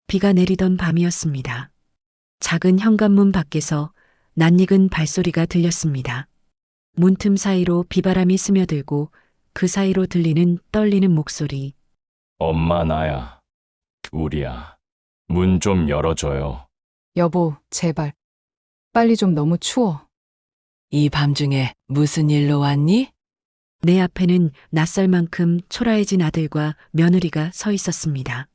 비가 내리던 밤이었습니다. 작은 현관문 밖에서 낯익은 발소리가 들렸습니다. 문틈 사이로 비바람이 스며들고 그 사이로 들리는 떨리는 목소리. 엄마 나야. 우리야. 문 좀 열어줘요. 여보, 제발. 빨리 좀 너무 추워. 이 밤중에 무슨 일로 왔니? 내 앞에는 낯설 만큼 초라해진 아들과 며느리가 서 있었습니다.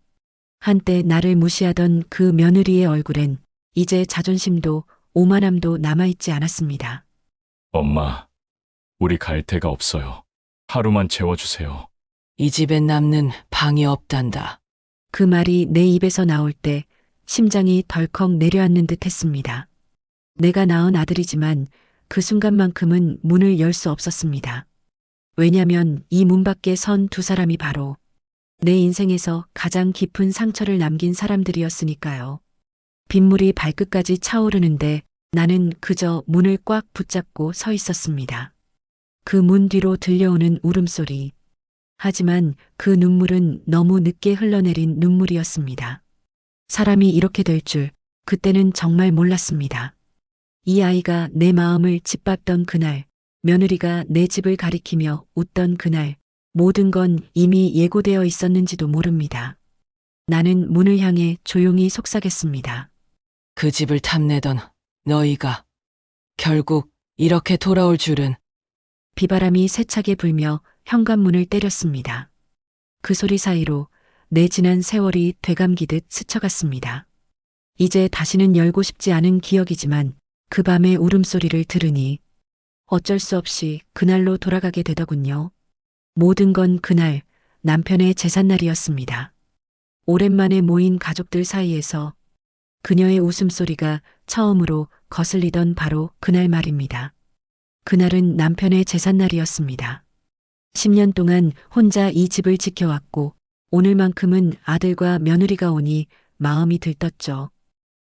한때 나를 무시하던 그 며느리의 얼굴엔 이제 자존심도 오만함도 남아있지 않았습니다. 엄마, 우리 갈 데가 없어요. 하루만 채워주세요. 이 집엔 남는 방이 없단다. 그 말이 내 입에서 나올 때 심장이 덜컥 내려앉는 듯 했습니다. 내가 낳은 아들이지만 그 순간만큼은 문을 열 수 없었습니다. 왜냐면 이 문 밖에 선 두 사람이 바로 내 인생에서 가장 깊은 상처를 남긴 사람들이었으니까요. 빗물이 발끝까지 차오르는데 나는 그저 문을 꽉 붙잡고 서 있었습니다. 그 문 뒤로 들려오는 울음소리. 하지만 그 눈물은 너무 늦게 흘러내린 눈물이었습니다. 사람이 이렇게 될 줄 그때는 정말 몰랐습니다. 이 아이가 내 마음을 짓밟던 그날, 며느리가 내 집을 가리키며 웃던 그날, 모든 건 이미 예고되어 있었는지도 모릅니다. 나는 문을 향해 조용히 속삭였습니다. 그 집을 탐내던 너희가 결국 이렇게 돌아올 줄은. 비바람이 세차게 불며 현관문을 때렸습니다. 그 소리 사이로 내 지난 세월이 되감기듯 스쳐갔습니다. 이제 다시는 열고 싶지 않은 기억이지만 그 밤의 울음소리를 들으니 어쩔 수 없이 그날로 돌아가게 되더군요. 모든 건 그날 남편의 제삿날이었습니다. 오랜만에 모인 가족들 사이에서 그녀의 웃음소리가 처음으로 거슬리던 바로 그날 말입니다. 그날은 남편의 제삿날이었습니다. 10년 동안 혼자 이 집을 지켜왔고 오늘만큼은 아들과 며느리가 오니 마음이 들떴죠.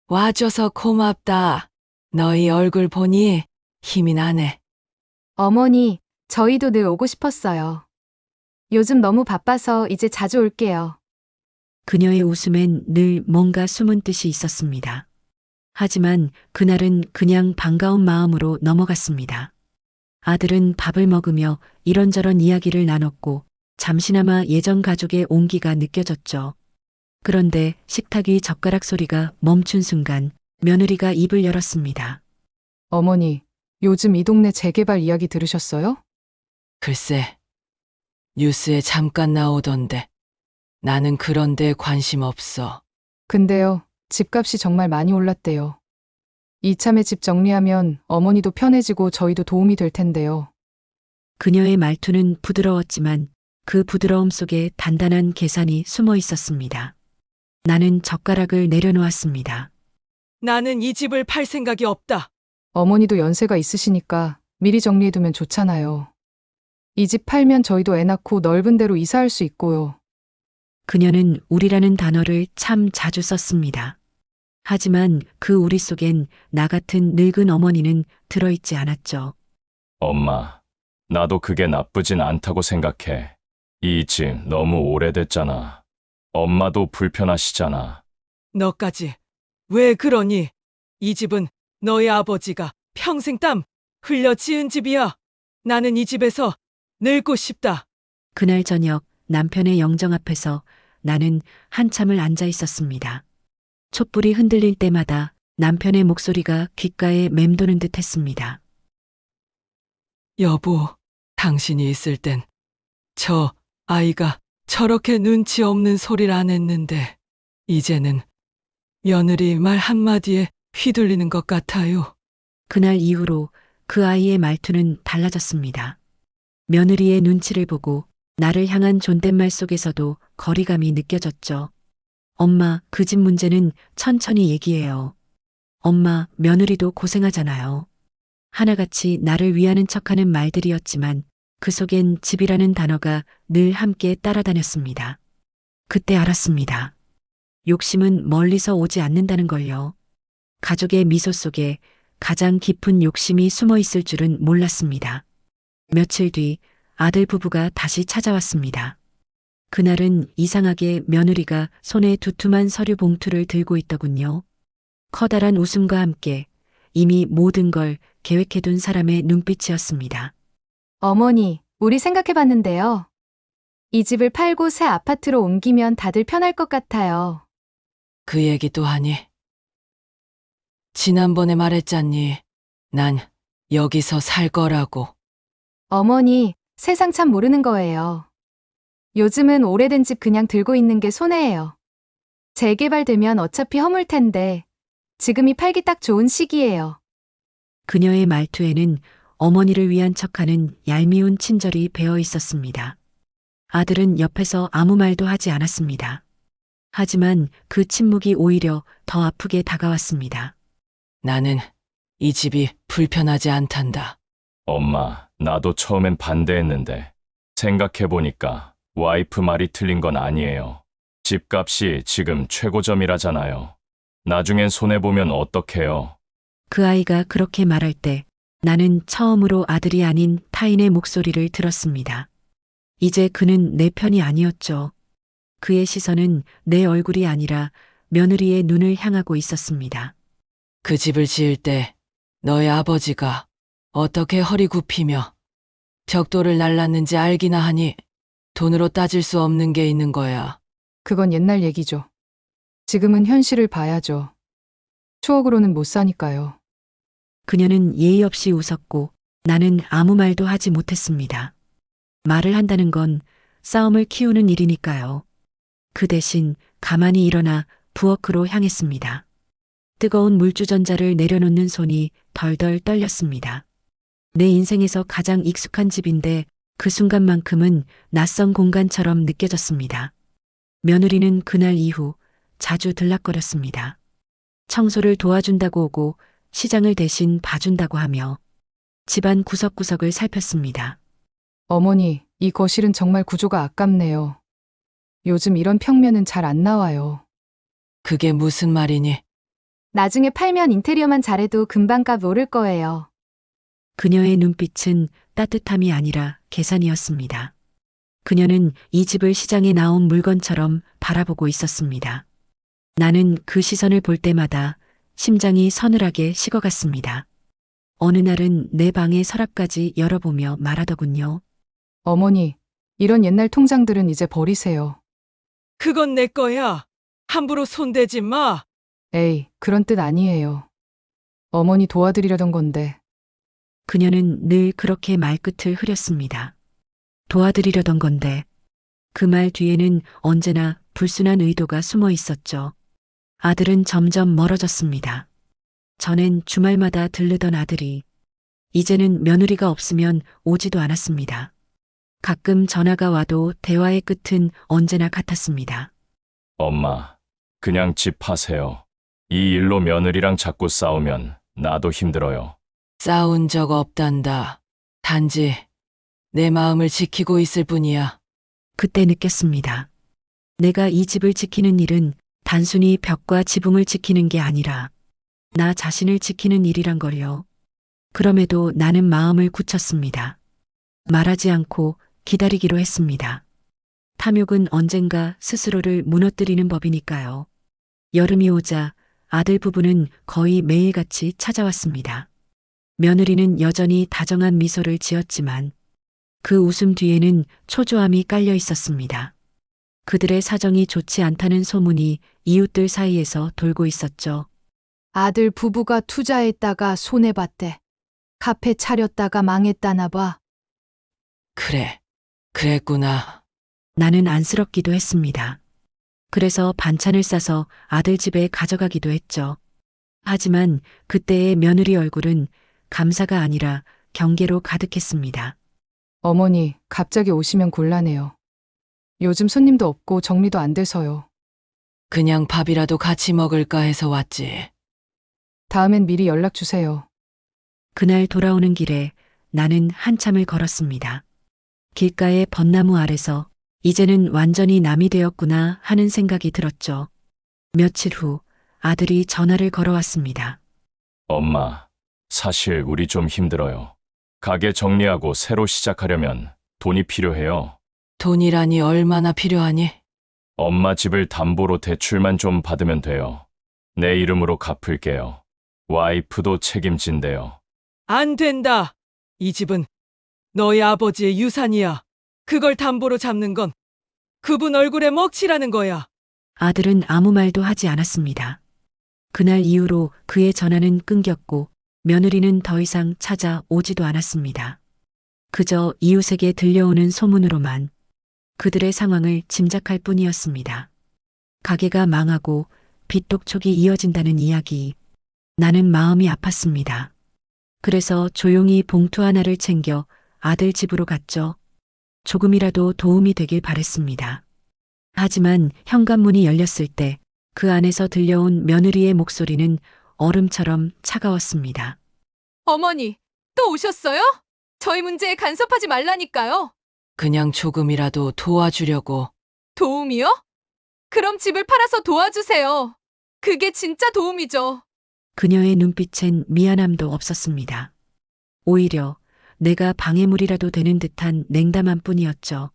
와줘서 고맙다. 너희 얼굴 보니 힘이 나네. 어머니, 저희도 늘 오고 싶었어요. 요즘 너무 바빠서 이제 자주 올게요. 그녀의 웃음엔 늘 뭔가 숨은 뜻이 있었습니다. 하지만 그날은 그냥 반가운 마음으로 넘어갔습니다. 아들은 밥을 먹으며 이런저런 이야기를 나눴고 잠시나마 예전 가족의 온기가 느껴졌죠. 그런데 식탁 위 젓가락 소리가 멈춘 순간 며느리가 입을 열었습니다. 어머니, 요즘 이 동네 재개발 이야기 들으셨어요? 글쎄, 뉴스에 잠깐 나오던데. 나는 그런 데 관심 없어. 근데요, 집값이 정말 많이 올랐대요. 이참에 집 정리하면 어머니도 편해지고 저희도 도움이 될 텐데요. 그녀의 말투는 부드러웠지만 그 부드러움 속에 단단한 계산이 숨어 있었습니다. 나는 젓가락을 내려놓았습니다. 나는 이 집을 팔 생각이 없다. 어머니도 연세가 있으시니까 미리 정리해두면 좋잖아요. 이 집 팔면 저희도 애 낳고 넓은 데로 이사할 수 있고요. 그녀는 우리라는 단어를 참 자주 썼습니다. 하지만 그 우리 속엔 나 같은 늙은 어머니는 들어있지 않았죠. 엄마, 나도 그게 나쁘진 않다고 생각해. 이 집 너무 오래됐잖아. 엄마도 불편하시잖아. 너까지 왜 그러니? 이 집은 너희 아버지가 평생 땀 흘려 지은 집이야. 나는 이 집에서 늙고 싶다. 그날 저녁 남편의 영정 앞에서 나는 한참을 앉아 있었습니다. 촛불이 흔들릴 때마다 남편의 목소리가 귓가에 맴도는 듯 했습니다. 여보, 당신이 있을 땐 저 아이가 저렇게 눈치 없는 소리를 안 했는데 이제는 며느리 말 한마디에 휘둘리는 것 같아요. 그날 이후로 그 아이의 말투는 달라졌습니다. 며느리의 눈치를 보고 나를 향한 존댓말 속에서도 거리감이 느껴졌죠. 엄마, 그 집 문제는 천천히 얘기해요. 엄마, 며느리도 고생하잖아요. 하나같이 나를 위하는 척하는 말들이었지만 그 속엔 집이라는 단어가 늘 함께 따라다녔습니다. 그때 알았습니다. 욕심은 멀리서 오지 않는다는 걸요. 가족의 미소 속에 가장 깊은 욕심이 숨어 있을 줄은 몰랐습니다. 며칠 뒤 아들 부부가 다시 찾아왔습니다. 그날은 이상하게 며느리가 손에 두툼한 서류 봉투를 들고 있더군요. 커다란 웃음과 함께 이미 모든 걸 계획해둔 사람의 눈빛이었습니다. 어머니, 우리 생각해봤는데요. 이 집을 팔고 새 아파트로 옮기면 다들 편할 것 같아요. 그 얘기 또 하니? 지난번에 말했잖니. 난 여기서 살 거라고. 어머니, 세상 참 모르는 거예요. 요즘은 오래된 집 그냥 들고 있는 게 손해예요. 재개발되면 어차피 허물 텐데 지금이 팔기 딱 좋은 시기예요. 그녀의 말투에는 어머니를 위한 척하는 얄미운 친절이 배어 있었습니다. 아들은 옆에서 아무 말도 하지 않았습니다. 하지만 그 침묵이 오히려 더 아프게 다가왔습니다. 나는 이 집이 불편하지 않단다. 엄마, 나도 처음엔 반대했는데 생각해보니까 와이프 말이 틀린 건 아니에요. 집값이 지금 최고점이라잖아요. 나중엔 손해보면 어떡해요? 그 아이가 그렇게 말할 때 나는 처음으로 아들이 아닌 타인의 목소리를 들었습니다. 이제 그는 내 편이 아니었죠. 그의 시선은 내 얼굴이 아니라 며느리의 눈을 향하고 있었습니다. 그 집을 지을 때 너의 아버지가 어떻게 허리 굽히며 벽돌을 날랐는지 알기나 하니 돈으로 따질 수 없는 게 있는 거야. 그건 옛날 얘기죠. 지금은 현실을 봐야죠. 추억으로는 못 사니까요. 그녀는 예의 없이 웃었고 나는 아무 말도 하지 못했습니다. 말을 한다는 건 싸움을 키우는 일이니까요. 그 대신 가만히 일어나 부엌으로 향했습니다. 뜨거운 물주전자를 내려놓는 손이 덜덜 떨렸습니다. 내 인생에서 가장 익숙한 집인데 그 순간만큼은 낯선 공간처럼 느껴졌습니다. 며느리는 그날 이후 자주 들락거렸습니다. 청소를 도와준다고 오고 시장을 대신 봐준다고 하며 집안 구석구석을 살폈습니다. 어머니, 이 거실은 정말 구조가 아깝네요. 요즘 이런 평면은 잘 안 나와요. 그게 무슨 말이니? 나중에 팔면 인테리어만 잘해도 금방 값 오를 거예요. 그녀의 눈빛은 따뜻함이 아니라 계산이었습니다. 그녀는 이 집을 시장에 나온 물건처럼 바라보고 있었습니다. 나는 그 시선을 볼 때마다 심장이 서늘하게 식어갔습니다. 어느 날은 내 방의 서랍까지 열어보며 말하더군요. 어머니, 이런 옛날 통장들은 이제 버리세요. 그건 내 거야. 함부로 손대지 마. 에이, 그런 뜻 아니에요. 어머니 도와드리려던 건데. 그녀는 늘 그렇게 말끝을 흐렸습니다. 도와드리려던 건데 그 말 뒤에는 언제나 불순한 의도가 숨어 있었죠. 아들은 점점 멀어졌습니다. 전엔 주말마다 들르던 아들이 이제는 며느리가 없으면 오지도 않았습니다. 가끔 전화가 와도 대화의 끝은 언제나 같았습니다. 엄마, 그냥 집 파세요. 이 일로 며느리랑 자꾸 싸우면 나도 힘들어요. 싸운 적 없단다. 단지 내 마음을 지키고 있을 뿐이야. 그때 느꼈습니다. 내가 이 집을 지키는 일은 단순히 벽과 지붕을 지키는 게 아니라 나 자신을 지키는 일이란 걸요. 그럼에도 나는 마음을 굳혔습니다. 말하지 않고 기다리기로 했습니다. 탐욕은 언젠가 스스로를 무너뜨리는 법이니까요. 여름이 오자 아들 부부는 거의 매일같이 찾아왔습니다. 며느리는 여전히 다정한 미소를 지었지만 그 웃음 뒤에는 초조함이 깔려 있었습니다. 그들의 사정이 좋지 않다는 소문이 이웃들 사이에서 돌고 있었죠. 아들 부부가 투자했다가 손해봤대. 카페 차렸다가 망했다나 봐. 그래, 그랬구나. 나는 안쓰럽기도 했습니다. 그래서 반찬을 싸서 아들 집에 가져가기도 했죠. 하지만 그때의 며느리 얼굴은 감사가 아니라 경계로 가득했습니다. 어머니, 갑자기 오시면 곤란해요. 요즘 손님도 없고 정리도 안 돼서요. 그냥 밥이라도 같이 먹을까 해서 왔지. 다음엔 미리 연락 주세요. 그날 돌아오는 길에 나는 한참을 걸었습니다. 길가의 벚나무 아래서 이제는 완전히 남이 되었구나 하는 생각이 들었죠. 며칠 후 아들이 전화를 걸어왔습니다. 엄마, 사실 우리 좀 힘들어요. 가게 정리하고 새로 시작하려면 돈이 필요해요. 돈이라니 얼마나 필요하니? 엄마 집을 담보로 대출만 좀 받으면 돼요. 내 이름으로 갚을게요. 와이프도 책임진대요. 안 된다. 이 집은 너희 아버지의 유산이야. 그걸 담보로 잡는 건 그분 얼굴에 먹칠하는 거야. 아들은 아무 말도 하지 않았습니다. 그날 이후로 그의 전화는 끊겼고 며느리는 더 이상 찾아오지도 않았습니다. 그저 이웃에게 들려오는 소문으로만 그들의 상황을 짐작할 뿐이었습니다. 가게가 망하고 빚독촉이 이어진다는 이야기. 나는 마음이 아팠습니다. 그래서 조용히 봉투 하나를 챙겨 아들 집으로 갔죠. 조금이라도 도움이 되길 바랬습니다. 하지만 현관문이 열렸을 때 그 안에서 들려온 며느리의 목소리는 얼음처럼 차가웠습니다. 어머니, 또 오셨어요? 저희 문제에 간섭하지 말라니까요. 그냥 조금이라도 도와주려고. 도움이요? 그럼 집을 팔아서 도와주세요. 그게 진짜 도움이죠. 그녀의 눈빛엔 미안함도 없었습니다. 오히려 내가 방해물이라도 되는 듯한 냉담한 뿐이었죠.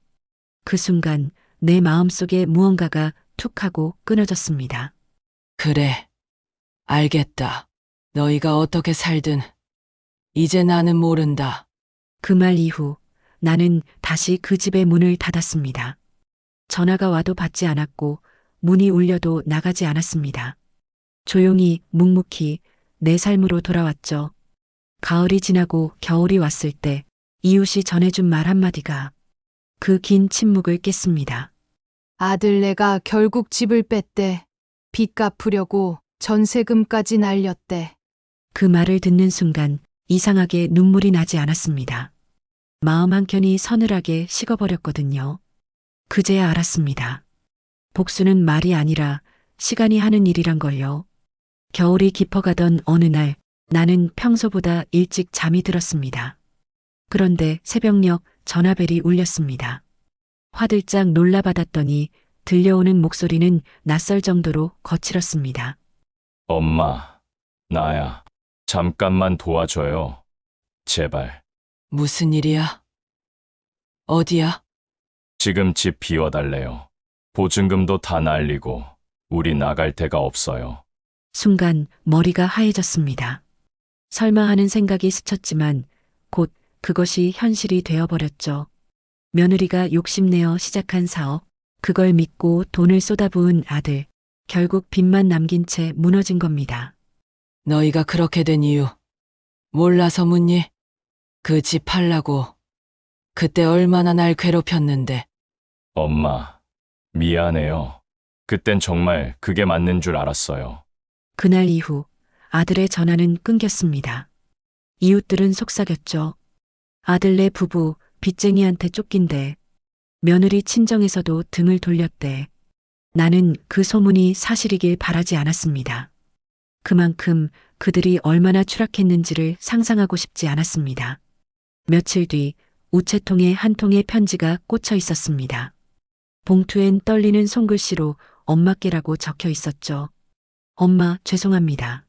그 순간 내 마음속에 무언가가 툭 하고 끊어졌습니다. 그래. 알겠다. 너희가 어떻게 살든 이제 나는 모른다. 그 말 이후 나는 다시 그 집의 문을 닫았습니다. 전화가 와도 받지 않았고 문이 울려도 나가지 않았습니다. 조용히 묵묵히 내 삶으로 돌아왔죠. 가을이 지나고 겨울이 왔을 때 이웃이 전해준 말 한마디가 그 긴 침묵을 깼습니다. 아들 내가 결국 집을 뺐대. 빚 갚으려고 전세금까지 날렸대. 그 말을 듣는 순간 이상하게 눈물이 나지 않았습니다. 마음 한켠이 서늘하게 식어버렸거든요. 그제야 알았습니다. 복수는 말이 아니라 시간이 하는 일이란 걸요. 겨울이 깊어가던 어느 날 나는 평소보다 일찍 잠이 들었습니다. 그런데 새벽녘 전화벨이 울렸습니다. 화들짝 놀라받았더니 들려오는 목소리는 낯설 정도로 거칠었습니다. 엄마, 나야. 잠깐만 도와줘요. 제발. 무슨 일이야? 어디야? 지금 집 비워달래요. 보증금도 다 날리고 우리 나갈 데가 없어요. 순간 머리가 하얘졌습니다. 설마 하는 생각이 스쳤지만 곧 그것이 현실이 되어버렸죠. 며느리가 욕심내어 시작한 사업, 그걸 믿고 돈을 쏟아부은 아들, 결국 빚만 남긴 채 무너진 겁니다. 너희가 그렇게 된 이유 몰라서 묻니? 그 집 팔라고. 그때 얼마나 날 괴롭혔는데. 엄마, 미안해요. 그땐 정말 그게 맞는 줄 알았어요. 그날 이후 아들의 전화는 끊겼습니다. 이웃들은 속삭였죠. 아들네 부부 빚쟁이한테 쫓긴대. 며느리 친정에서도 등을 돌렸대. 나는 그 소문이 사실이길 바라지 않았습니다. 그만큼 그들이 얼마나 추락했는지를 상상하고 싶지 않았습니다. 며칠 뒤 우체통에 한 통의 편지가 꽂혀 있었습니다. 봉투엔 떨리는 손글씨로 엄마께라고 적혀 있었죠. 엄마, 죄송합니다.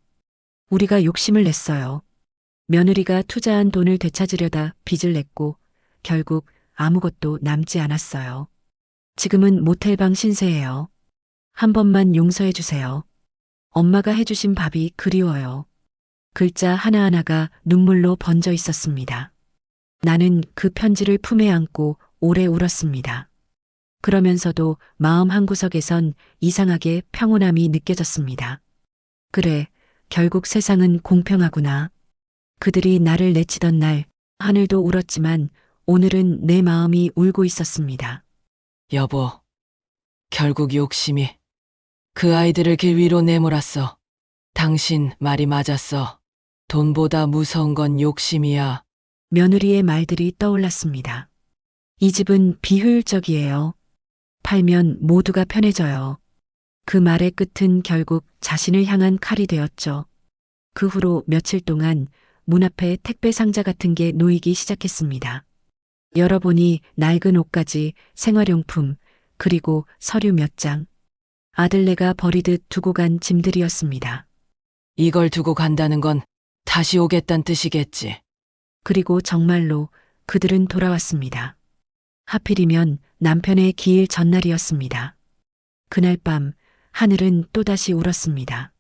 우리가 욕심을 냈어요. 며느리가 투자한 돈을 되찾으려다 빚을 냈고 결국 아무것도 남지 않았어요. 지금은 모텔방 신세예요. 한 번만 용서해 주세요. 엄마가 해주신 밥이 그리워요. 글자 하나하나가 눈물로 번져 있었습니다. 나는 그 편지를 품에 안고 오래 울었습니다. 그러면서도 마음 한구석에선 이상하게 평온함이 느껴졌습니다. 그래, 결국 세상은 공평하구나. 그들이 나를 내치던 날, 하늘도 울었지만 오늘은 내 마음이 울고 있었습니다. 여보, 결국 욕심이 그 아이들을 길 위로 내몰았어. 당신 말이 맞았어. 돈보다 무서운 건 욕심이야. 며느리의 말들이 떠올랐습니다. 이 집은 비효율적이에요. 팔면 모두가 편해져요. 그 말의 끝은 결국 자신을 향한 칼이 되었죠. 그 후로 며칠 동안 문 앞에 택배 상자 같은 게 놓이기 시작했습니다. 열어보니 낡은 옷가지, 생활용품, 그리고 서류 몇 장. 아들네가 버리듯 두고 간 짐들이었습니다. 이걸 두고 간다는 건 다시 오겠단 뜻이겠지. 그리고 정말로 그들은 돌아왔습니다. 하필이면 남편의 기일 전날이었습니다. 그날 밤 하늘은 또다시 울었습니다.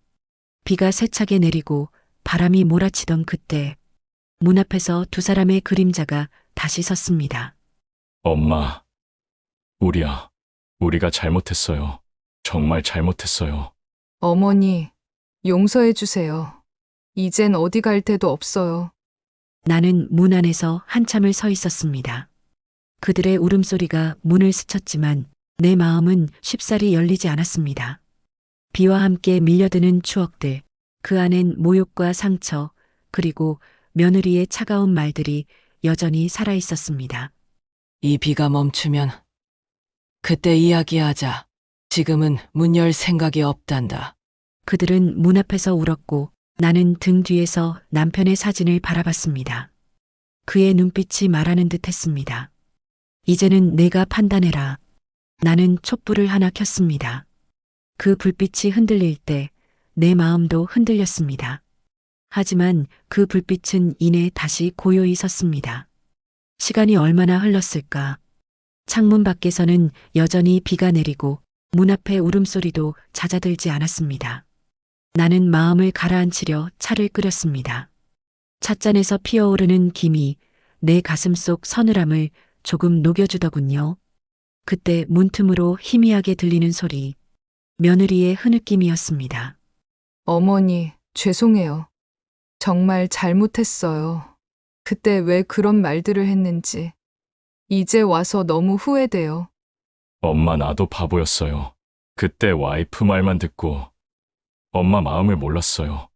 비가 세차게 내리고 바람이 몰아치던 그때 문 앞에서 두 사람의 그림자가 다시 섰습니다. 엄마, 우리가 잘못했어요. 정말 잘못했어요. 어머니, 용서해 주세요. 이젠 어디 갈 데도 없어요. 나는 문 안에서 한참을 서 있었습니다. 그들의 울음소리가 문을 스쳤지만 내 마음은 쉽사리 열리지 않았습니다. 비와 함께 밀려드는 추억들, 그 안엔 모욕과 상처, 그리고 며느리의 차가운 말들이 여전히 살아 있었습니다. 이 비가 멈추면 그때 이야기하자. 지금은 문 열 생각이 없단다. 그들은 문 앞에서 울었고 나는 등 뒤에서 남편의 사진을 바라봤습니다. 그의 눈빛이 말하는 듯 했습니다. 이제는 내가 판단해라. 나는 촛불을 하나 켰습니다. 그 불빛이 흔들릴 때 내 마음도 흔들렸습니다. 하지만 그 불빛은 이내 다시 고요히 섰습니다. 시간이 얼마나 흘렀을까? 창문 밖에서는 여전히 비가 내리고 문 앞의 울음소리도 잦아들지 않았습니다. 나는 마음을 가라앉히려 차를 끓였습니다. 찻잔에서 피어오르는 김이 내 가슴 속 서늘함을 조금 녹여주더군요. 그때 문틈으로 희미하게 들리는 소리, 며느리의 흐느낌이었습니다. 어머니, 죄송해요. 정말 잘못했어요. 그때 왜 그런 말들을 했는지. 이제 와서 너무 후회돼요. 엄마, 나도 바보였어요. 그때 와이프 말만 듣고 엄마 마음을 몰랐어요.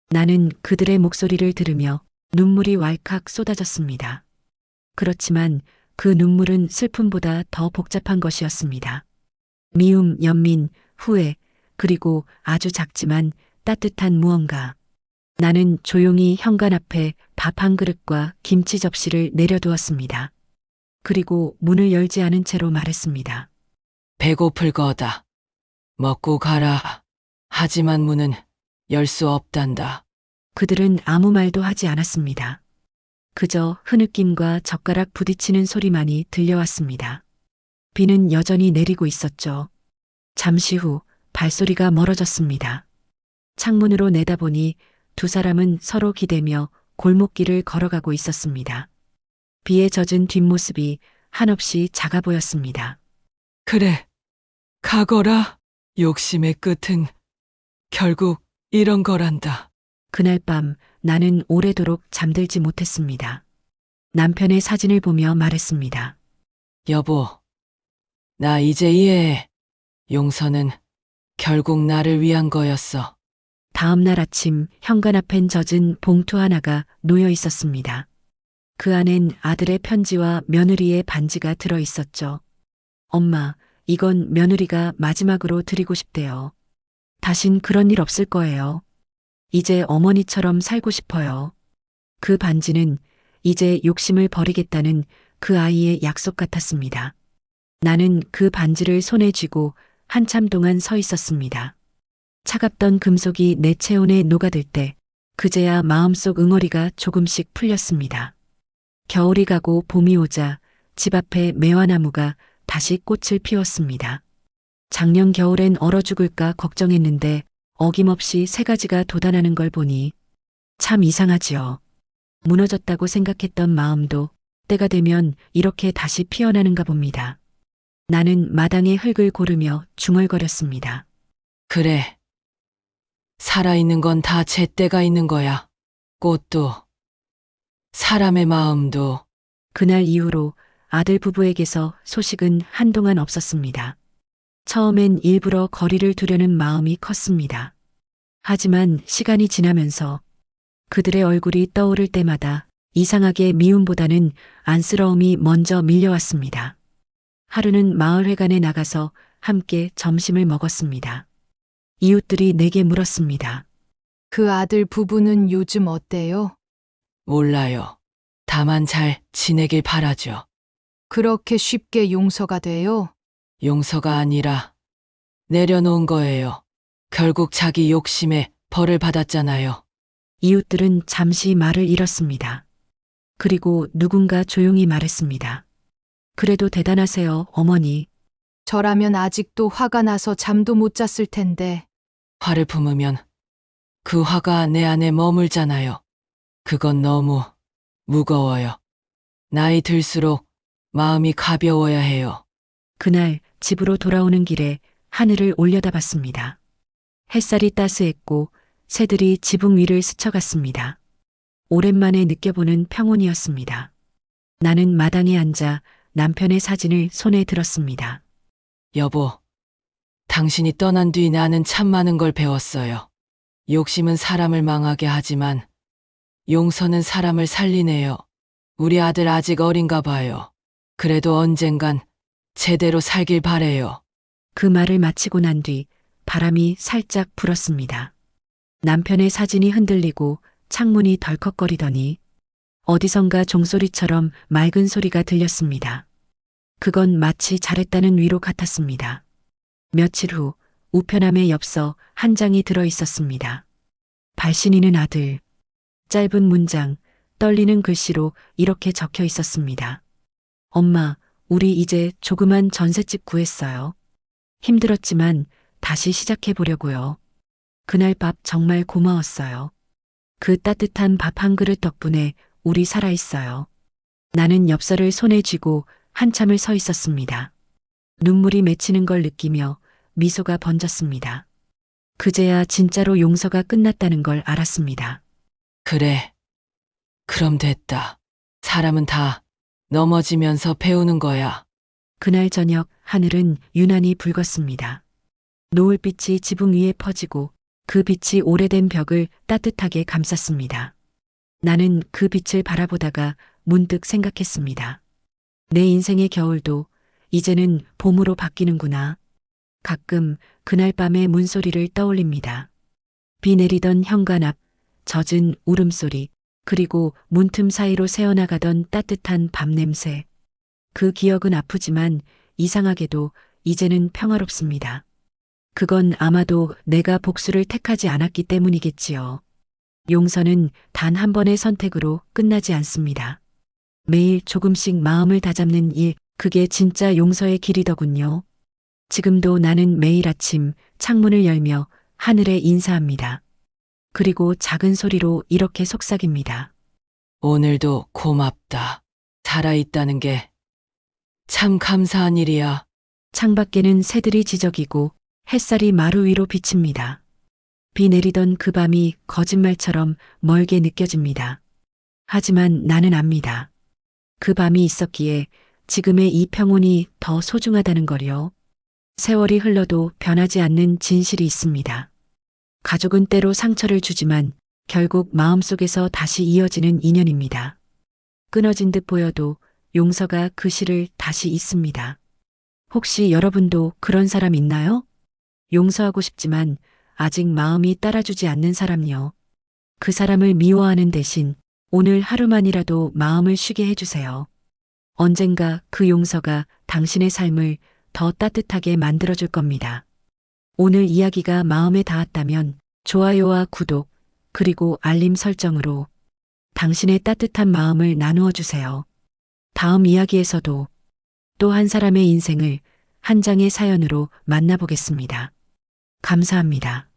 나는 그들의 목소리를 들으며 눈물이 왈칵 쏟아졌습니다. 그렇지만 그 눈물은 슬픔보다 더 복잡한 것이었습니다. 미움, 연민, 후회, 그리고 아주 작지만 따뜻한 무언가. 나는 조용히 현관 앞에 밥 한 그릇과 김치 접시를 내려두었습니다. 그리고 문을 열지 않은 채로 말했습니다. 배고플 거다. 먹고 가라. 하지만 문은 열 수 없단다. 그들은 아무 말도 하지 않았습니다. 그저 흐느낌과 젓가락 부딪히는 소리만이 들려왔습니다. 비는 여전히 내리고 있었죠. 잠시 후 발소리가 멀어졌습니다. 창문으로 내다보니 두 사람은 서로 기대며 골목길을 걸어가고 있었습니다. 비에 젖은 뒷모습이 한없이 작아 보였습니다. 그래, 가거라. 욕심의 끝은 결국 이런 거란다. 그날 밤 나는 오래도록 잠들지 못했습니다. 남편의 사진을 보며 말했습니다. 여보, 나 이제 이해해. 용서는 결국 나를 위한 거였어. 다음 날 아침 현관 앞엔 젖은 봉투 하나가 놓여 있었습니다. 그 안엔 아들의 편지와 며느리의 반지가 들어 있었죠. 엄마, 이건 며느리가 마지막으로 드리고 싶대요. 다신 그런 일 없을 거예요. 이제 어머니처럼 살고 싶어요. 그 반지는 이제 욕심을 버리겠다는 그 아이의 약속 같았습니다. 나는 그 반지를 손에 쥐고 한참 동안 서 있었습니다. 차갑던 금속이 내 체온에 녹아들 때 그제야 마음속 응어리가 조금씩 풀렸습니다. 겨울이 가고 봄이 오자 집 앞에 매화나무가 다시 꽃을 피웠습니다. 작년 겨울엔 얼어 죽을까 걱정했는데 어김없이 새 가지가 돋아나는 걸 보니 참 이상하지요. 무너졌다고 생각했던 마음도 때가 되면 이렇게 다시 피어나는가 봅니다. 나는 마당의 흙을 고르며 중얼거렸습니다. 그래. 살아있는 건 다 제때가 있는 거야. 꽃도, 사람의 마음도. 그날 이후로 아들 부부에게서 소식은 한동안 없었습니다. 처음엔 일부러 거리를 두려는 마음이 컸습니다. 하지만 시간이 지나면서 그들의 얼굴이 떠오를 때마다 이상하게 미움보다는 안쓰러움이 먼저 밀려왔습니다. 하루는 마을회관에 나가서 함께 점심을 먹었습니다. 이웃들이 내게 물었습니다. 그 아들 부부는 요즘 어때요? 몰라요. 다만 잘 지내길 바라죠. 그렇게 쉽게 용서가 돼요? 용서가 아니라 내려놓은 거예요. 결국 자기 욕심에 벌을 받았잖아요. 이웃들은 잠시 말을 잃었습니다. 그리고 누군가 조용히 말했습니다. 그래도 대단하세요, 어머니. 저라면 아직도 화가 나서 잠도 못 잤을 텐데. 화를 품으면 그 화가 내 안에 머물잖아요. 그건 너무 무거워요. 나이 들수록 마음이 가벼워야 해요. 그날 집으로 돌아오는 길에 하늘을 올려다봤습니다. 햇살이 따스했고 새들이 지붕 위를 스쳐갔습니다. 오랜만에 느껴보는 평온이었습니다. 나는 마당에 앉아 남편의 사진을 손에 들었습니다. 여보, 당신이 떠난 뒤 나는 참 많은 걸 배웠어요. 욕심은 사람을 망하게 하지만 용서는 사람을 살리네요. 우리 아들 아직 어린가 봐요. 그래도 언젠간 제대로 살길 바래요. 그 말을 마치고 난 뒤 바람이 살짝 불었습니다. 남편의 사진이 흔들리고 창문이 덜컥거리더니 어디선가 종소리처럼 맑은 소리가 들렸습니다. 그건 마치 잘했다는 위로 같았습니다. 며칠 후 우편함에 엽서 한 장이 들어 있었습니다. 발신이는 아들. 짧은 문장, 떨리는 글씨로 이렇게 적혀 있었습니다. 엄마, 우리 이제 조그만 전셋집 구했어요. 힘들었지만 다시 시작해 보려고요. 그날 밥 정말 고마웠어요. 그 따뜻한 밥 한 그릇 덕분에 우리 살아있어요. 나는 엽서를 손에 쥐고 한참을 서 있었습니다. 눈물이 맺히는 걸 느끼며 미소가 번졌습니다. 그제야 진짜로 용서가 끝났다는 걸 알았습니다. 그래. 그럼 됐다. 사람은 다 넘어지면서 배우는 거야. 그날 저녁 하늘은 유난히 붉었습니다. 노을빛이 지붕 위에 퍼지고 그 빛이 오래된 벽을 따뜻하게 감쌌습니다. 나는 그 빛을 바라보다가 문득 생각했습니다. 내 인생의 겨울도 이제는 봄으로 바뀌는구나. 가끔 그날 밤의 문소리를 떠올립니다. 비 내리던 현관 앞, 젖은 울음소리, 그리고 문틈 사이로 새어나가던 따뜻한 밤 냄새. 그 기억은 아프지만 이상하게도 이제는 평화롭습니다. 그건 아마도 내가 복수를 택하지 않았기 때문이겠지요. 용서는 단 한 번의 선택으로 끝나지 않습니다. 매일 조금씩 마음을 다잡는 일, 그게 진짜 용서의 길이더군요. 지금도 나는 매일 아침 창문을 열며 하늘에 인사합니다. 그리고 작은 소리로 이렇게 속삭입니다. 오늘도 고맙다. 살아있다는 게 참 감사한 일이야. 창밖에는 새들이 지저귀고 햇살이 마루 위로 비칩니다. 비 내리던 그 밤이 거짓말처럼 멀게 느껴집니다. 하지만 나는 압니다. 그 밤이 있었기에 지금의 이 평온이 더 소중하다는 걸요. 세월이 흘러도 변하지 않는 진실이 있습니다. 가족은 때로 상처를 주지만 결국 마음속에서 다시 이어지는 인연입니다. 끊어진 듯 보여도 용서가 그 실을 다시 잇습니다. 혹시 여러분도 그런 사람 있나요? 용서하고 싶지만 아직 마음이 따라주지 않는 사람요. 그 사람을 미워하는 대신 오늘 하루만이라도 마음을 쉬게 해주세요. 언젠가 그 용서가 당신의 삶을 더 따뜻하게 만들어줄 겁니다. 오늘 이야기가 마음에 닿았다면 좋아요와 구독, 그리고 알림 설정으로 당신의 따뜻한 마음을 나누어 주세요. 다음 이야기에서도 또 한 사람의 인생을 한 장의 사연으로 만나보겠습니다. 감사합니다.